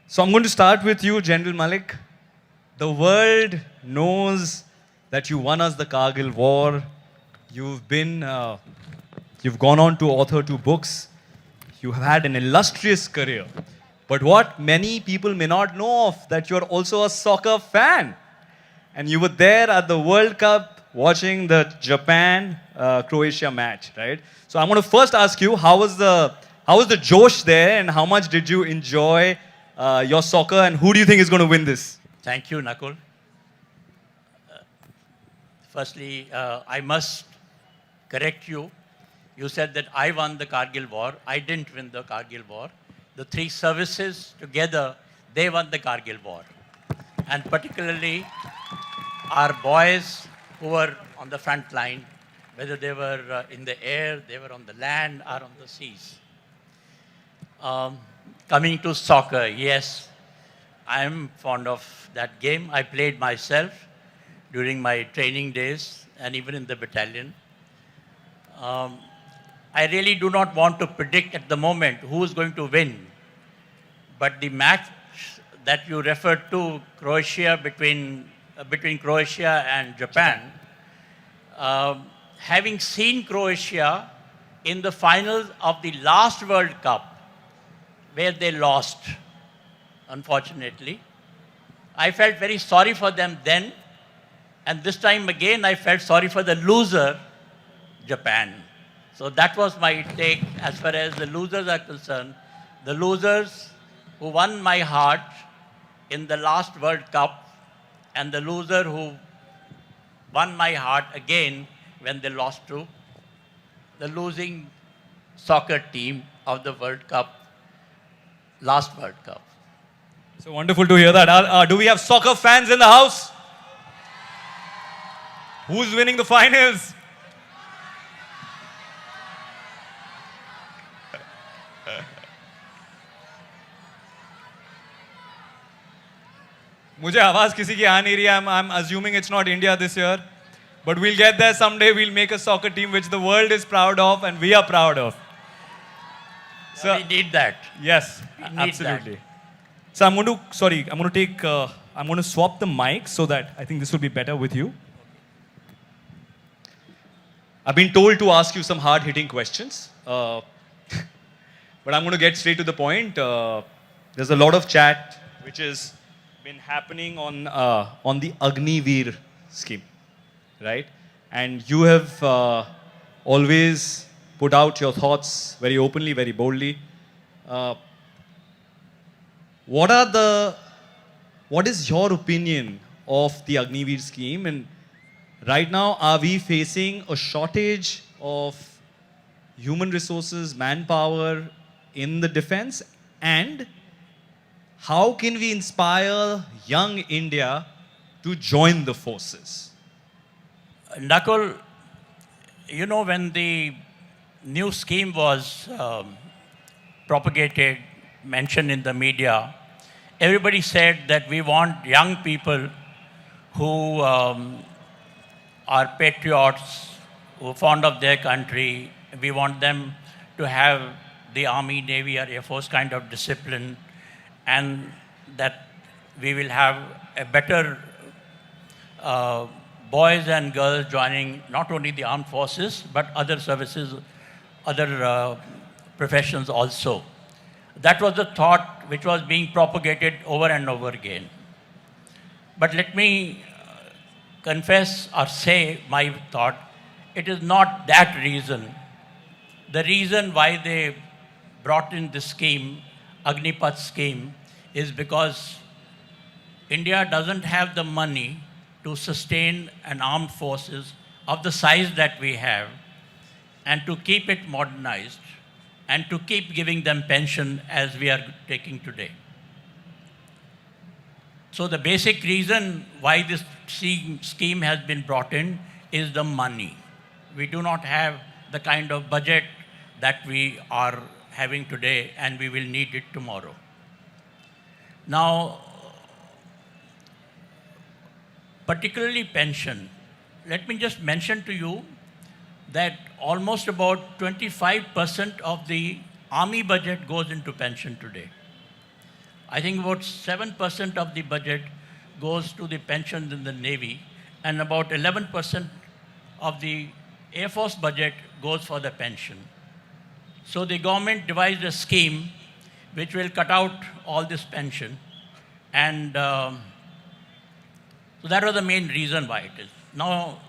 So I'm going to start with you, General Malik. The world knows that you won us the Kargil War. You've been, you've gone on to author two books. You have had an illustrious career. But what many people may not know of, that you're also a soccer fan. And you were there at the World Cup watching the Japan-Croatia match, right? So I'm going to first ask you, how was the Josh there, and how much did you enjoy your soccer, and who do you think is going to win this? Thank you, Nakul. Firstly, I must correct you. You said that I won the Kargil War. I didn't win the Kargil War. The three services together, they won the Kargil War. And particularly our boys who were on the front line, whether they were in the air, they were on the land, or on the seas. Coming to soccer, yes, I'm fond of that game. I played myself during my training days and even in the battalion. I really do not want to predict at the moment who is going to win. But the match that you referred to, Croatia, between Croatia and Japan, having seen Croatia in the finals of the last World Cup, where they lost, unfortunately, I felt very sorry for them then. And this time again, I felt sorry for the loser, Japan. So that was my take as far as the losers are concerned. The losers who won my heart in the last World Cup, and the loser who won my heart again when they lost to the losing soccer team of the World Cup, last World Cup. So wonderful to hear that. Do we have soccer fans in the house? Who's winning the finals? मुझे आवाज किसी की आ नहीं रही है. I'm assuming it's not India this year, but we'll get there someday. We'll make a soccer team which the world is proud of and we are proud of. So we need that. Yes, absolutely. That. So I'm going to swap the mic so that I think this will be better with you. I've been told to ask you some hard-hitting questions, but I'm going to get straight to the point. There's a lot of chat which has been happening on the Agniveer scheme, right? And you have always put out your thoughts very openly, very boldly. What is your opinion of the Agniveer scheme? And right now, are we facing a shortage of human resources, manpower in the defense? And how can we inspire young India to join the forces? Nakul, you know, when the new scheme was propagated, mentioned in the media, everybody said that we want young people who are patriots, who are fond of their country. We want them to have the Army, Navy, or Air Force kind of discipline, and that we will have a better boys and girls joining not only the armed forces, but other services, other professions also. That was the thought which was being propagated over and over again. But let me confess or say my thought. It is not that reason. The reason why they brought in this scheme, Agnipath scheme, is because India doesn't have the money to sustain an armed forces of the size that we have, and to keep it modernized, and to keep giving them pension as we are taking today. So the basic reason why this scheme has been brought in is the money. We do not have the kind of budget that we are having today, and we will need it tomorrow. Now, particularly pension, let me just mention to you that almost about 25% of the army budget goes into pension today. I think about 7% of the budget goes to the pensions in the Navy, and about 11% of the Air Force budget goes for the pension. So the government devised a scheme which will cut out all this pension, and so that was the main reason why it is. Now,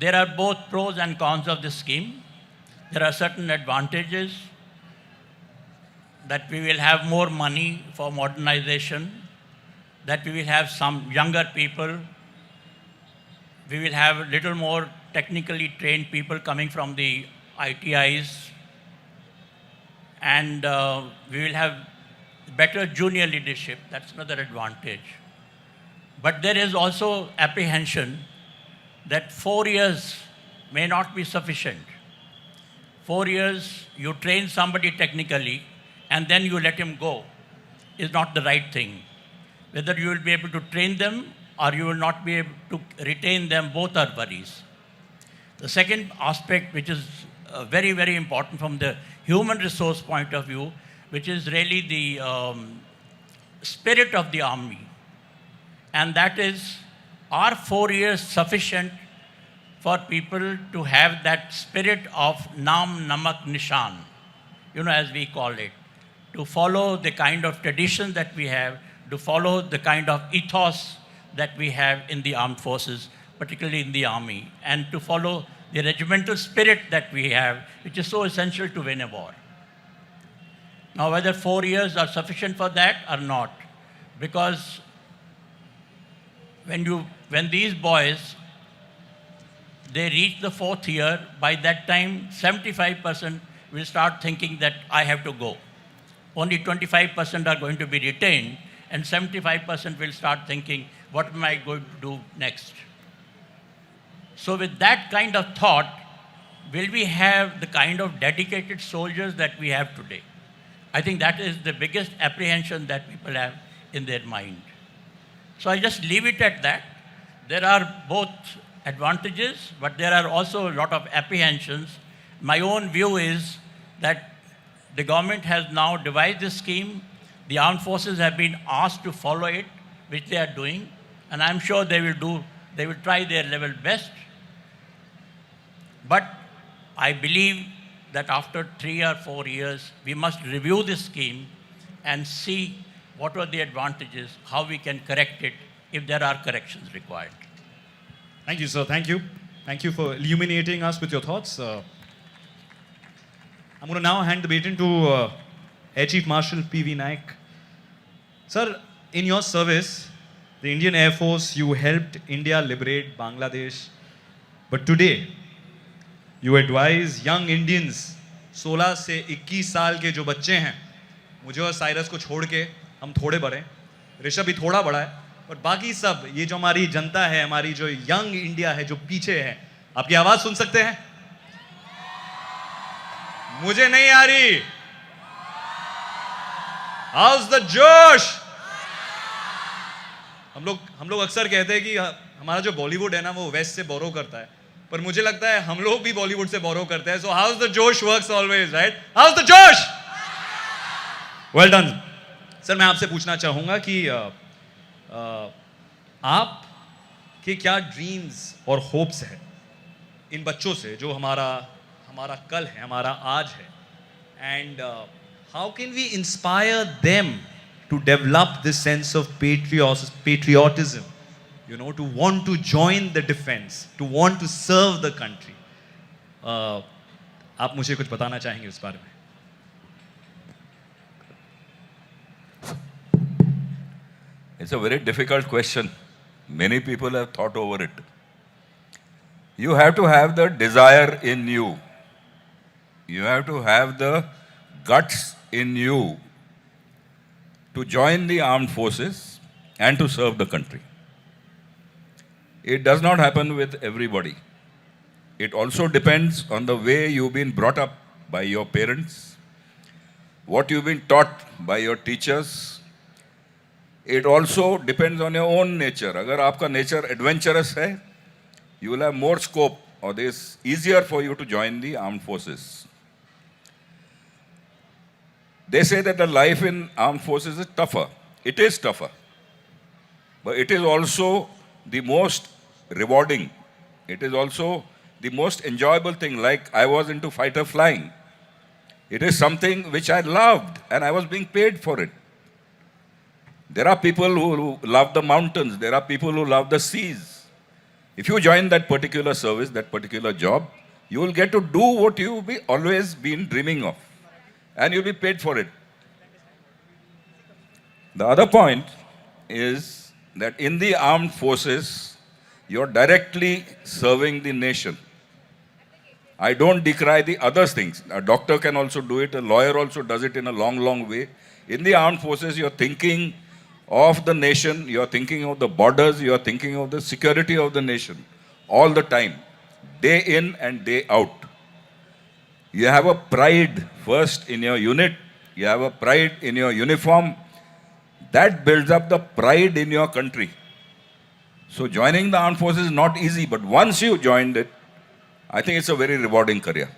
there are both pros and cons of this scheme. There are certain advantages that we will have more money for modernization, that we will have some younger people, we will have little more technically trained people coming from the ITIs, and we will have better junior leadership. That's another advantage. But there is also apprehension that 4 years may not be sufficient. 4 years, you train somebody technically, and then you let him go, is not the right thing. Whether you will be able to train them or you will not be able to retain them, both are worries. The second aspect, which is very, very important from the human resource point of view, which is really the spirit of the army. And that is, are 4 years sufficient for people to have that spirit of Naam Namak Nishan, as we call it, to follow the kind of tradition that we have, to follow the kind of ethos that we have in the armed forces, particularly in the army, and to follow the regimental spirit that we have, which is so essential to win a war. Now, whether 4 years are sufficient for that or not, because when these boys, they reach the 4th year, by that time 75% will start thinking that I have to go. Only 25% are going to be retained, and 75% will start thinking, what am I going to do next? So with that kind of thought, will we have the kind of dedicated soldiers that we have today? I think that is the biggest apprehension that people have in their mind. So I just leave it at that. There are both advantages, but there are also a lot of apprehensions. My own view is that the government has now devised this scheme. The armed forces have been asked to follow it, which they are doing, and I'm sure they will try their level best. But I believe that after 3 or 4 years, we must review this scheme and see what are the advantages, how we can correct it if there are corrections required. Thank you, sir. Thank you. Thank you for illuminating us with your thoughts. I'm going to now hand the baton to Air Chief Marshal P.V. Naik. Sir, in your service, the Indian Air Force, you helped India liberate Bangladesh. But today, you advise young Indians, 16 से 21 साल के जो बच्चे हैं, मुझे और Cyrus को छोड़ के हम थोड़े बड़े, ऋषभ भी थोड़ा बड़ा है, और बाकी सब ये जो हमारी जनता है, हमारी जो यंग इंडिया है, जो पीछे है, आपकी आवाज सुन सकते हैं? मुझे नहीं आ रही. How's the जोश? हम लोग अक्सर कहते हैं कि हमारा जो बॉलीवुड है ना, वो वेस्ट से बोरो करता है, पर मुझे लगता है हम लोग भी बॉलीवुड से बोरो करते हैं. So how's the जोश works always, right? How's the जोश? Well done. सर, मैं आपसे पूछना चाहूंगा कि आप के क्या ड्रीम्स और होप्स हैं इन बच्चों से, जो हमारा कल है, हमारा आज है, and how can we inspire them to develop this sense of patriotism, to want to join the defense, to want to serve the country. आप मुझे कुछ बताना चाहेंगे उस बारे में? It's a very difficult question. Many people have thought over it. You have to have the desire in you. You have to have the guts in you to join the armed forces and to serve the country. It does not happen with everybody. It also depends on the way you've been brought up by your parents, what you've been taught by your teachers. It also depends on your own nature. Agar aapka nature adventurous hai, you will have more scope, or it is easier for you to join the armed forces. They say that the life in armed forces is tougher. It is tougher. But it is also the most rewarding. It is also the most enjoyable thing. Like I was into fighter flying. It is something which I loved and I was being paid for it. There are people who love the mountains. There are people who love the seas. If you join that particular service, that particular job, you will get to do what you've always been dreaming of. And you'll be paid for it. The other point is that in the armed forces, you're directly serving the nation. I don't decry the other things. A doctor can also do it. A lawyer also does it in a long, long way. In the armed forces, you're thinking of the nation. You're thinking of the borders. You're thinking of the security of the nation all the time, day in and day out. You have a pride first in your unit. You have a pride in your uniform. That builds up the pride in your country. So joining the armed forces is not easy, but once you joined it, I think it's a very rewarding career.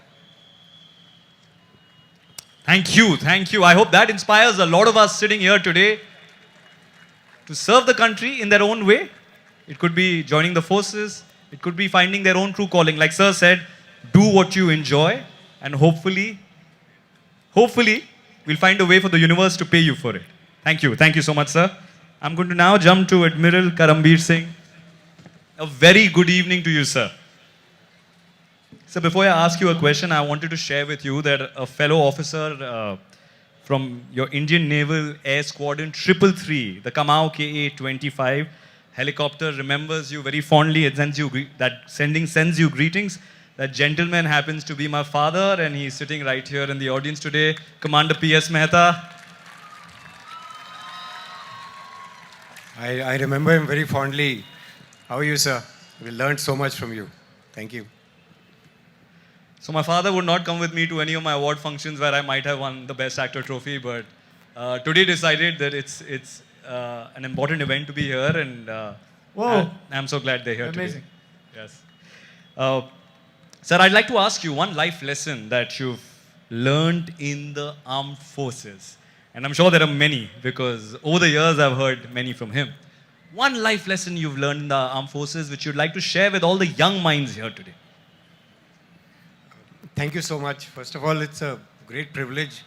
Thank you, thank you. I hope that inspires a lot of us sitting here today to serve the country in their own way. It could be joining the forces. It could be finding their own true calling. Like Sir said, do what you enjoy, and hopefully, we'll find a way for the universe to pay you for it. Thank you. Thank you so much, sir. I'm going to now jump to Admiral Karambir Singh. A very good evening to you, sir. So before I ask you a question, I wanted to share with you that a fellow officer from your Indian Naval Air Squadron 333, the Kamau KA-25 helicopter, remembers you very fondly. It sends you sends you greetings. That gentleman happens to be my father, and he's sitting right here in the audience today, Commander P.S. Mehta. I remember him very fondly. How are you, sir? We learned so much from you. Thank you. So my father would not come with me to any of my award functions where I might have won the Best Actor trophy, but today decided that it's an important event to be here, and I'm so glad they're here Amazing. today. Yes. Sir, I'd like to ask you one life lesson that you've learned in the armed forces. And I'm sure there are many, because over the years I've heard many from him. One life lesson you've learned in the armed forces which you'd like to share with all the young minds here today. Thank you so much. First of all, it's a great privilege,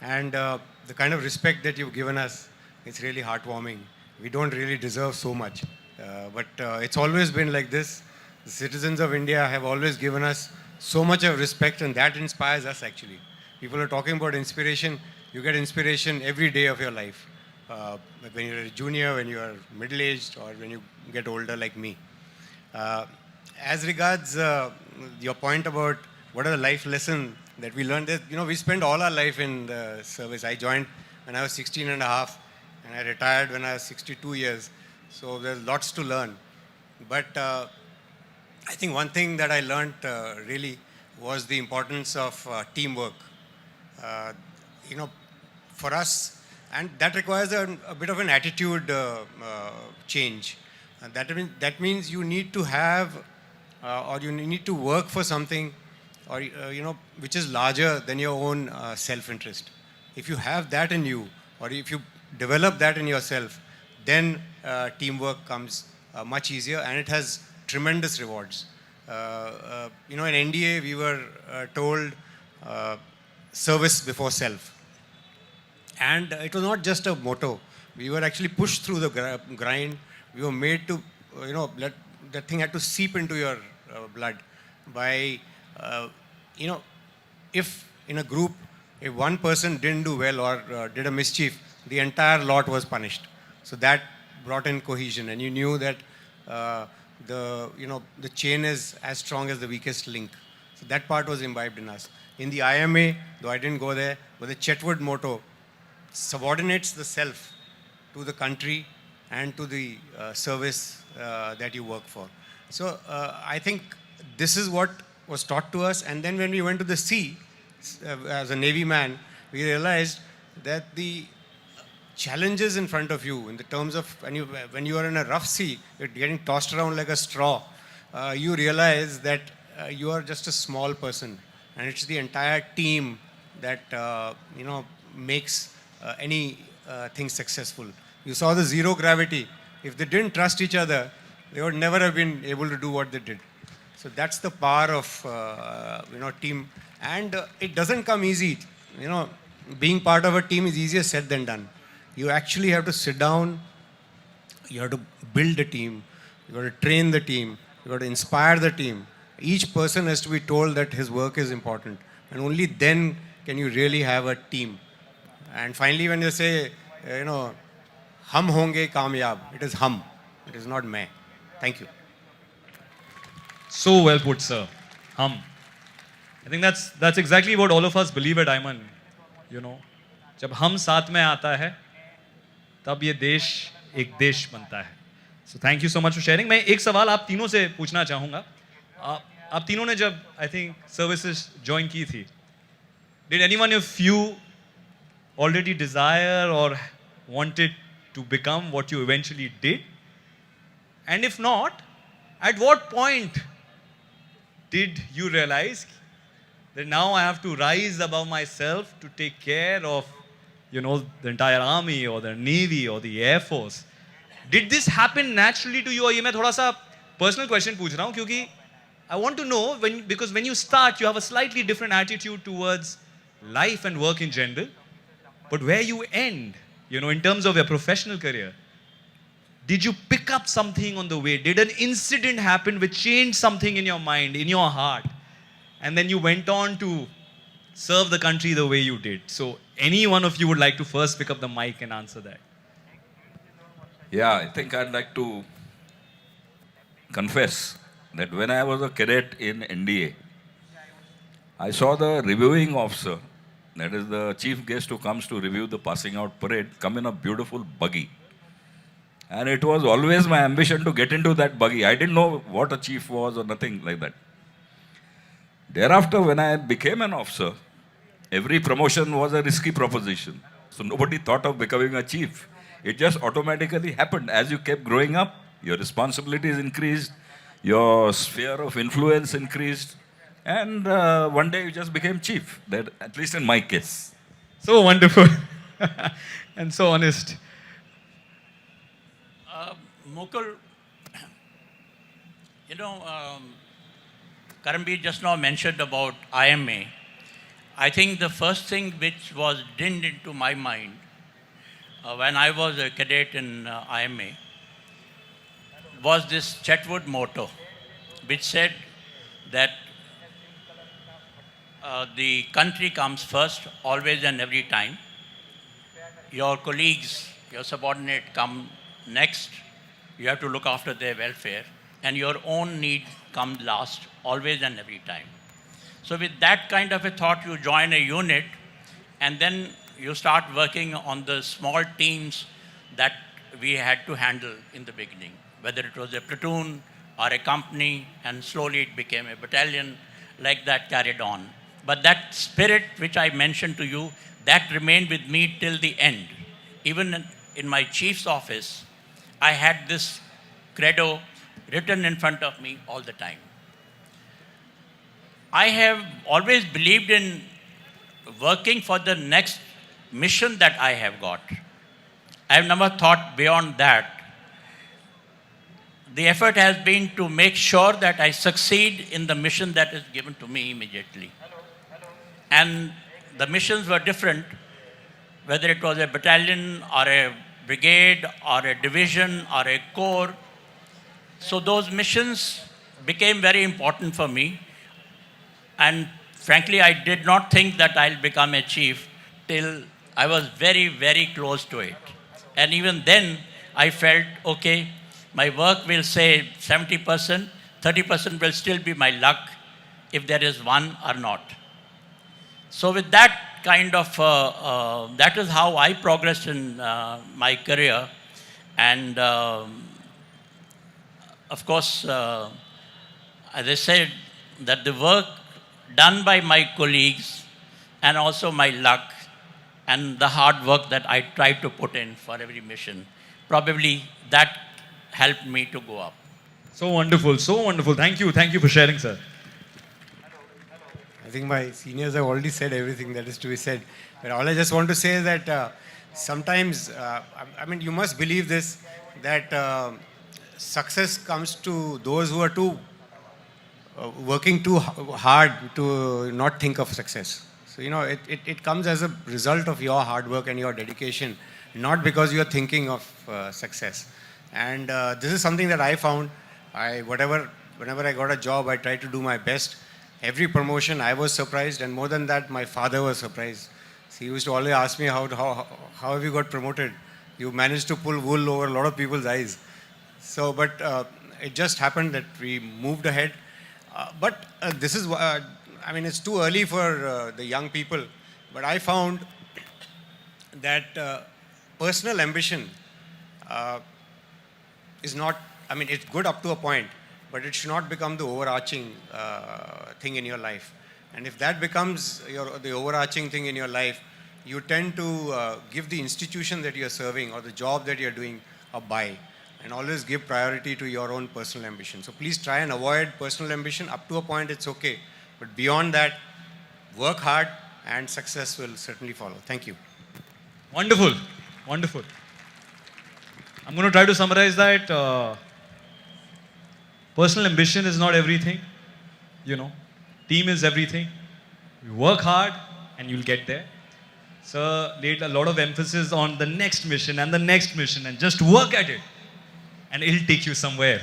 and the kind of respect that you've given us, it's really heartwarming. We don't really deserve so much, but it's always been like this. The citizens of India have always given us so much of respect, and that inspires us actually. People are talking about inspiration. You get inspiration every day of your life. When you're a junior, when you are middle-aged, or when you get older like me. As regards your point about what are the life lessons that we learned, that, we spent all our life in the service. I joined when I was 16 and a half, and I retired when I was 62 years. So there's lots to learn. But I think one thing that I learned really was the importance of teamwork. For us, and that requires a bit of an attitude change. And that means you need to have, or you need to work for something, or which is larger than your own self-interest. If you have that in you, or if you develop that in yourself, then teamwork comes much easier, and it has tremendous rewards. In NDA, we were told service before self. And it was not just a motto. We were actually pushed through the grind. We were made to, let that thing had to seep into your blood by, if in a group, if one person didn't do well or did a mischief, the entire lot was punished. So that brought in cohesion, and you knew that the chain is as strong as the weakest link. So that part was imbibed in us. In the IMA, though I didn't go there, but the Chetwood motto subordinates the self to the country and to the service that you work for. So I think this is what was taught to us. And then when we went to the sea, as a Navy man, we realized that the challenges in front of you, in the terms of when you are in a rough sea, you're getting tossed around like a straw, you realize that you are just a small person, and it's the entire team that makes any thing successful. You saw the zero gravity. If they didn't trust each other, they would never have been able to do what they did. So that's the power of team, and it doesn't come easy. Being part of a team is easier said than done. You actually have to sit down. You have to build a team. You got to train the team. You got to inspire the team. Each person has to be told that his work is important, and only then can you really have a team. And finally, when you say, hum honge kamyab, it is hum. It is not मैं. Thank you. So well put, sir. I think that's exactly what all of us believe at Ayman. जब हम साथ में आता है, तब ये देश एक देश बनता है. So thank you so much for sharing. मैं एक सवाल आप तीनों से पूछना चाहूँगा. आप तीनों ने जब I think services join की थी, did anyone of you already desire or wanted to become what you eventually did? And if not, at what point did you realize that now I have to rise above myself to take care of, the entire army or the navy or the air force? Did this happen naturally to you? और ये मैं थोड़ा सा personal question पूछ रहा हूँ क्योंकि I want to know because when you start, you have a slightly different attitude towards life and work in general. But where you end, in terms of your professional career, did you pick up something on the way? Did an incident happen which changed something in your mind, in your heart? And then you went on to serve the country the way you did. So any one of you would like to first pick up the mic and answer that? Yeah, I think I'd like to confess that when I was a cadet in NDA, I saw the reviewing officer, that is the chief guest who comes to review the passing out parade, come in a beautiful buggy. And it was always my ambition to get into that buggy. I didn't know what a chief was or nothing like that. Thereafter, when I became an officer, every promotion was a risky proposition. So nobody thought of becoming a chief. It just automatically happened. As you kept growing up, your responsibilities increased, your sphere of influence increased, and one day you just became chief. That, at least in my case. So wonderful and so honest. Mukul, Karambir just now mentioned about IMA. I think the first thing which was dinned into my mind when I was a cadet in IMA was this Chetwood motto, which said that the country comes first, always and every time. Your colleagues, your subordinate come next. You have to look after their welfare. And your own need comes last, always and every time. So with that kind of a thought, you join a unit, and then you start working on the small teams that we had to handle in the beginning, whether it was a platoon or a company, and slowly it became a battalion, like that carried on. But that spirit which I mentioned to you, that remained with me till the end. Even in my chief's office, I had this credo written in front of me all the time. I have always believed in working for the next mission that I have got. I have never thought beyond that. The effort has been to make sure that I succeed in the mission that is given to me immediately. And the missions were different, whether it was a battalion or a brigade or a division or a corps. So those missions became very important for me. And frankly, I did not think that I'll become a chief till I was very, very close to it. And even then, I felt, okay, my work will say 70%, 30% will still be my luck if there is one or not. So with that kind of, that is how I progressed in my career. And of course, as I said, that the work done by my colleagues and also my luck and the hard work that I tried to put in for every mission, probably that helped me to go up. So wonderful, so wonderful. Thank you for sharing, sir. I think my seniors have already said everything that is to be said. But all I just want to say is that sometimes, I mean, you must believe this, that success comes to those who are working too hard to not think of success. So, you know, it comes as a result of your hard work and your dedication, not because you are thinking of success. And this is something that I found. Whenever I got a job, I tried to do my best. Every promotion, I was surprised, and more than that, my father was surprised. So he used to always ask me, how have you got promoted? You managed to pull wool over a lot of people's eyes. So, but it just happened that we moved ahead. But this is, I mean, it's too early for the young people. But I found that personal ambition is not, I mean, it's good up to a point, but it should not become the overarching thing in your life. And if that becomes the overarching thing in your life, you tend to give the institution that you're serving or the job that you're doing a buy, and always give priority to your own personal ambition. So please try and avoid personal ambition. Up to a point, it's okay. But beyond that, work hard and success will certainly follow. Thank you. Wonderful. Wonderful. I'm going to try to summarize that. Personal ambition is not everything. You know, team is everything. You work hard and you'll get there. Sir laid a lot of emphasis on the next mission and the next mission, and just work at it and it'll take you somewhere.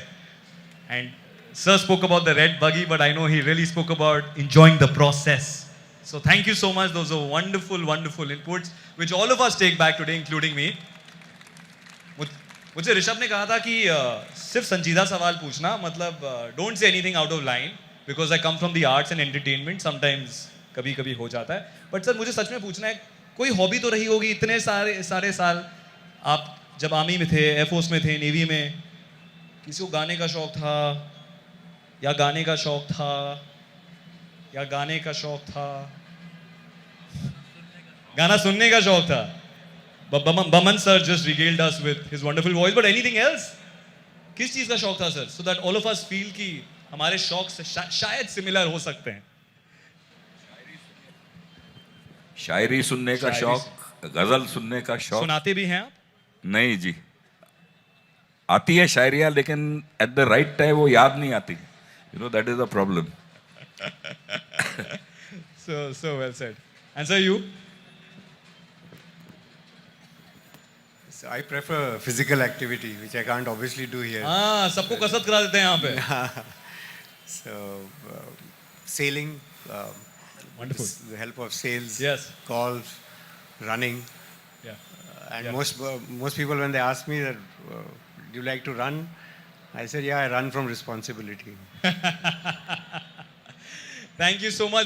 And Sir spoke about the red buggy, but I know he really spoke about enjoying the process. So thank you so much. Those are wonderful, wonderful inputs, which all of us take back today, including me. मुझे ऋषभ ने कहा था कि सिर्फ संजीदा सवाल पूछना, मतलब don't say anything out of line, because I come from the arts and entertainment. Sometimes कभी कभी हो जाता है. बट सर मुझे सच में पूछना है, कोई हॉबी तो रही होगी इतने सारे साल. आप जब आर्मी में थे, एयरफोर्स में थे, नेवी में, किसी को गाने का शौक था या गाने का शौक था या गाने का शौक था, गाना सुनने का शौक था. Baman sir just regaled us with his wonderful voice, but anything else? किस चीज का शौक था sir? So that all of us feel कि हमारे शौक से शायद सिमिलर हो सकते हैं. शायरी सुनने का शौक, गजल सुनने का शौक. सुनाते भी हैं आप? नहीं जी, आती है शायरियाँ, लेकिन एट द राइट टाइम वो याद नहीं आती. You know, that is the problem. So well said. And sir, you? So I prefer physical activity, which I can't obviously do here. हाँ, सबको कसरत करा देते हैं यहाँ पे. So sailing, Wonderful. the help of sails, Yes. golf, running. Yeah. And Yeah. most people, when they ask me that, do you like to run? I said, yeah, I run from responsibility. Thank you so much.